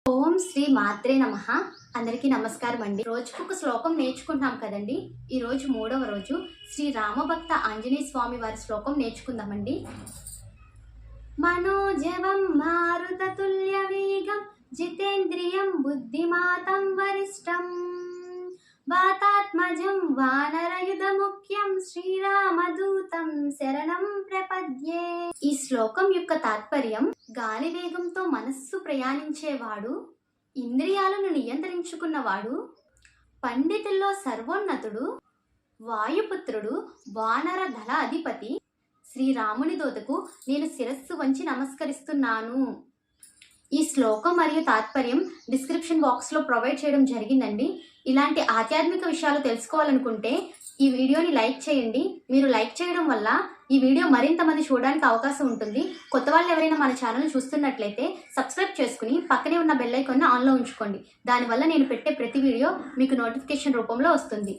ఓం శ్రీ మాత్రే నమః. అందరికీ నమస్కారం అండి. రోజుకొక శ్లోకం నేర్చుకుంటున్నాం కదండి. ఈ రోజు 3వ రోజు శ్రీ రామభక్త ఆంజనేయ స్వామి వారి శ్లోకం నేర్చుకుందామండి. మనోజవం మారుతతుల్య వేగం జితేంద్రియం బుద్ధిమాతం వరిష్టం వాతాత్మజం వానరయుధ ముఖ్యం శ్రీరామదూతం శరణం ప్రపద్యే. ఈ శ్లోకం యొక్క తాత్పర్యం, గాలి వేగంతో మనస్సు ప్రయాణించేవాడు, ఇంద్రియాలను నియంత్రించుకున్నవాడు, పండితుల్లో సర్వోన్నతుడు, వాయుపుత్రుడు, వానర దళ అధిపతి శ్రీరాముని దూతకు నేను శిరస్సు వంచి నమస్కరిస్తున్నాను. ఈ శ్లోకం మరియు తాత్పర్యం డిస్క్రిప్షన్ బాక్స్లో ప్రొవైడ్ చేయడం జరిగిందండి. ఇలాంటి ఆధ్యాత్మిక విషయాలు తెలుసుకోవాలనుకుంటే ఈ వీడియోని లైక్ చేయండి. మీరు లైక్ చేయడం వల్ల ఈ వీడియో మరింత మంది చూడడానికి అవకాశం ఉంటుంది. కొత్త వాళ్ళు ఎవరైనా మన ఛానల్ చూస్తున్నట్లయితే సబ్స్క్రైబ్ చేసుకుని పక్కనే ఉన్న బెల్ ఐకాన్ని ఆన్లో ఉంచుకోండి. దానివల్ల నేను పెట్టే ప్రతి వీడియో మీకు నోటిఫికేషన్ రూపంలో వస్తుంది.